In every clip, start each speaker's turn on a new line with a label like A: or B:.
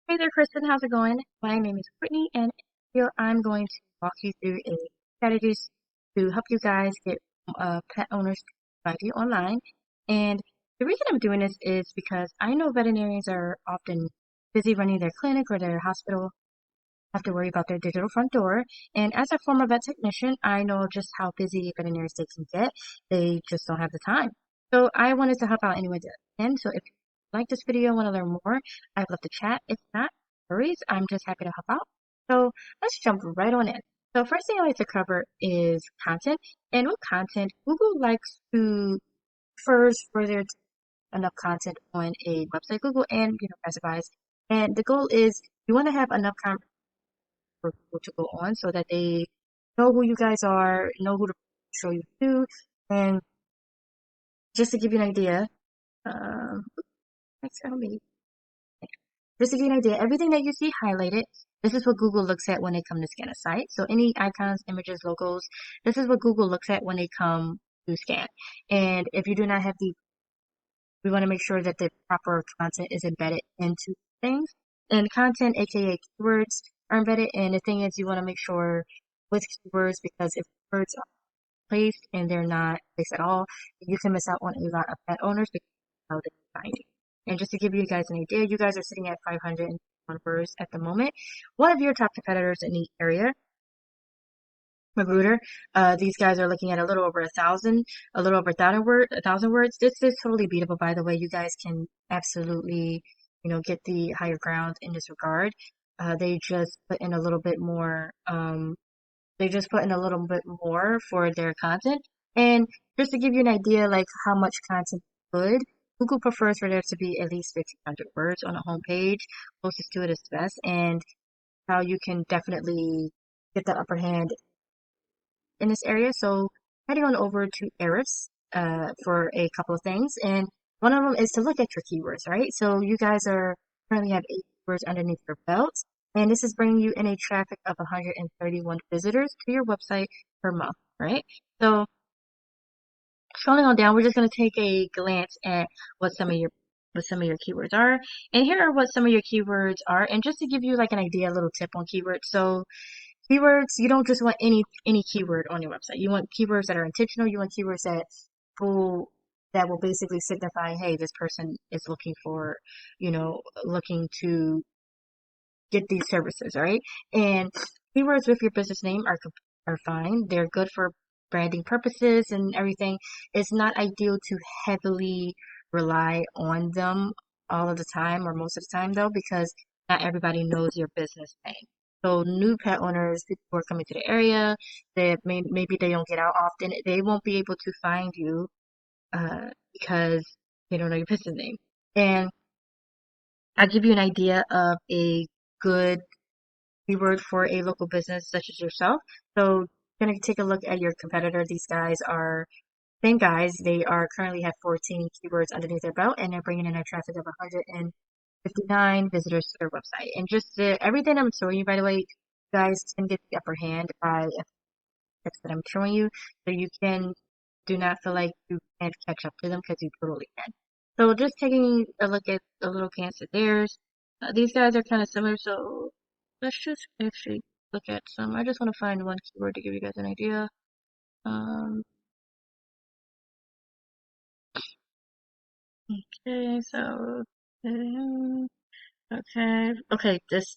A: Hey there, Kristen. How's it going? My name is Courtney, and here I'm going to walk you through a strategies to help you guys get pet owners to find you online. And the reason I'm doing this is because I know veterinarians are often busy running their clinic or their hospital, have to worry about their digital front door. And as a former vet technician, I know just how busy veterinarians they can get. They just don't have the time. So I wanted to help out any way that I can. So if you like this video and want to learn more, I'd love to chat. If not, no worries. I'm just happy to help out. So let's jump right on in. So first thing I like to cover is content. And with content, Google likes to first for there to be enough content on a website, Google and classifies. And the goal is you want to have enough for people to go on so that they know who you guys are, know who to show you to. And just to give you an idea, um, next, just to give you an idea, everything that you see highlighted, this is what Google looks at when they come to scan a site. So any icons, images, logos, this is what Google looks at when they come to scan. And if you do not have we want to make sure that the proper content is embedded into things. And content, aka keywords, are embedded. And the thing is, you want to make sure with keywords because if words are placed and they're not placed at all, you can miss out on a lot of pet owners because of how they find you. And just to give you guys an idea, you guys are sitting at 501 words at the moment. One of your top competitors in the area, Magruder, these guys are looking at a little over 1,000, a little over 1,000 words. This is totally beatable, by the way. You guys can absolutely, get the higher ground in this regard. They just put in a little bit more, they just put in a little bit more for their content. And just to give you an idea, like how much content good, Google prefers for there to be at least 1,500 words on a homepage. Closest to it is best. And how you can definitely get the upper hand in this area. So heading on over to Eris for a couple of things. And one of them is to look at your keywords, right? So you guys are currently have 8 keywords underneath your belt. And this is bringing you in a traffic of 131 visitors to your website per month, right? So scrolling on down, we're just going to take a glance at what some of your keywords are. And here are what some of your keywords are. And just to give you like an idea, a little tip on keywords. So keywords, you don't just want any keyword on your website. You want keywords that are intentional. You want keywords that will basically signify, hey, this person is looking for, looking to get these services, right? And keywords with your business name are fine. They're good for branding purposes and everything. It's not ideal to heavily rely on them all of the time or most of the time though, because not everybody knows your business name. So new pet owners, people who are coming to the area, that maybe they don't get out often, they won't be able to find you because they don't know your business name. And I'll give you an idea of a good keyword for a local business such as yourself. So going to take a look at your competitor. These guys are same guys. They are currently have 14 keywords underneath their belt, and they're bringing in a traffic of 159 visitors to their website. And just everything I'm showing you, by the way, you guys can get the upper hand by text that I'm showing you, so you can do not feel like you can't catch up to them because you totally can. So just taking a look at a little glance at theirs. These guys are kind of similar, so let's just actually look at some. I just want to find one keyword to give you guys an idea. Um, okay, so, this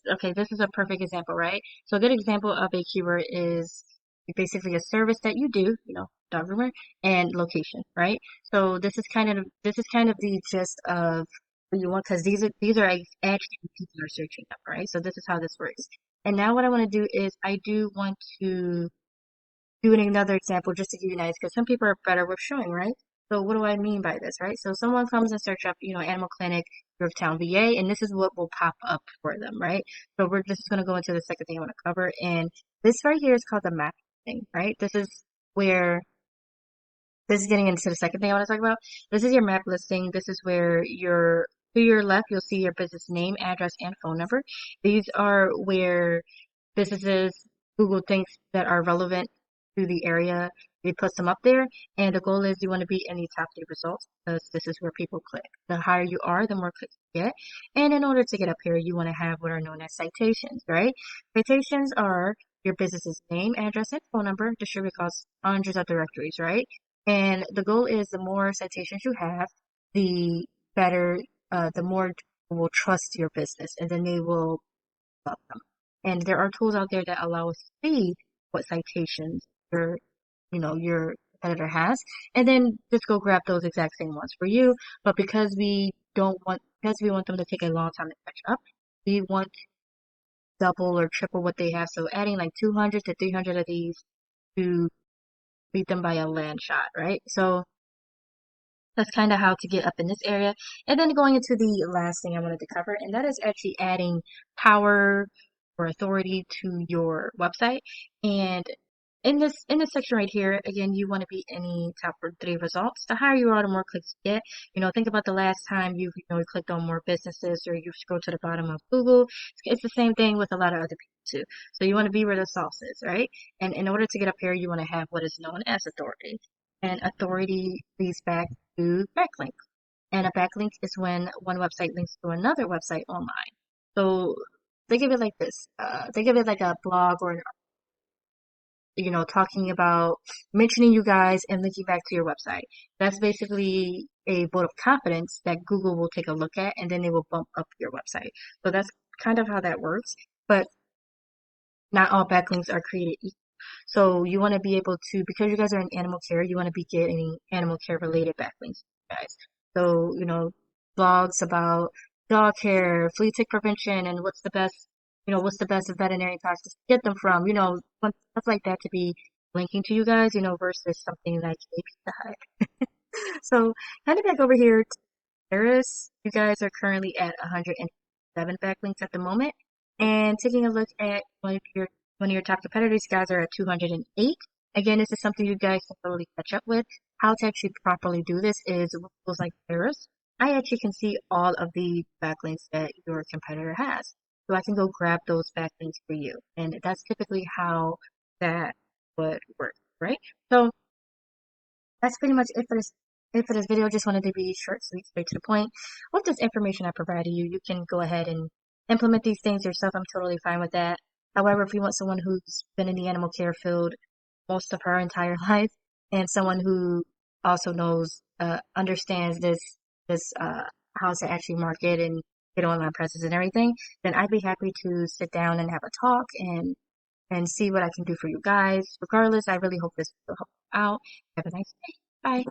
A: is a perfect example, right? So a good example of a keyword is basically a service that you do, dog groomer, and location, right? So this is kind of the gist of what you want because these are actually what people are searching up, right? So this is how this works. And now what I want to do is I do want to do another example just to give you an idea because some people are better with showing, right? So what do I mean by this, right? So someone comes and search up, animal clinic, Yorktown, VA, and this is what will pop up for them, right? So we're just going to go into the second thing I want to cover. And this right here is called the map thing, right? Where, this is getting into the second thing I want to talk about. This is your map listing. This is where to your left, you'll see your business name, address, and phone number. These are where businesses Google thinks that are relevant to the area We put them up there, and the goal is you want to be in the top 3 results because this is where people click. The higher you are, the more clicks you get. And in order to get up here, you want to have what are known as citations, right? Citations are your business's name, address, and phone number distributed across hundreds of directories, right? And the goal is the more citations you have, the better, the more people will trust your business, and then they will love them. And there are tools out there that allow us to see what citations your competitor has, and then just go grab those exact same ones for you. But because we want them to take a long time to catch up, we want double or triple what they have. So adding like 200 to 300 of these to beat them by a land shot, right? So that's kind of how to get up in this area. And then going into the last thing I wanted to cover, and that is actually adding power or authority to your website. And in this section right here, again, you want to be in the top 3 results. The higher you are, the more clicks you get. Think about the last time you clicked on more businesses or you scroll to the bottom of Google. It's the same thing with a lot of other people too. So you want to be where the sauce is, right? And in order to get up here, you want to have what is known as authority. And authority leads back to backlinks. And a backlink is when one website links to another website online. So think of it like this. Think of it like a blog or an talking about mentioning you guys and linking back to your website. That's basically a vote of confidence that Google will take a look at and then they will bump up your website. So that's kind of how that works. But not all backlinks are created equal. So you want to be able to, because you guys are in animal care, you want to be getting animal care related backlinks, guys. So, blogs about dog care, flea tick prevention, and what's the best veterinary practice to get them from, stuff like that to be linking to you guys, versus something like API. So, kind of back over here to Paris, you guys are currently at 107 backlinks at the moment. And taking a look at one of your top competitors, you guys are at 208. Again, this is something you guys can totally catch up with. How to actually properly do this is with tools like Paris. I actually can see all of the backlinks that your competitor has. So I can go grab those backlinks for you. And that's typically how that would work, right? So that's pretty much it for this video. Just wanted to be short, sweet, straight to the point. With this information I provided you, you can go ahead and implement these things yourself. I'm totally fine with that. However, if you want someone who's been in the animal care field most of her entire life and someone who also understands how to actually market and get online presence and everything, then I'd be happy to sit down and have a talk and see what I can do for you guys. Regardless, I really hope this will help you out. Have a nice day. Bye.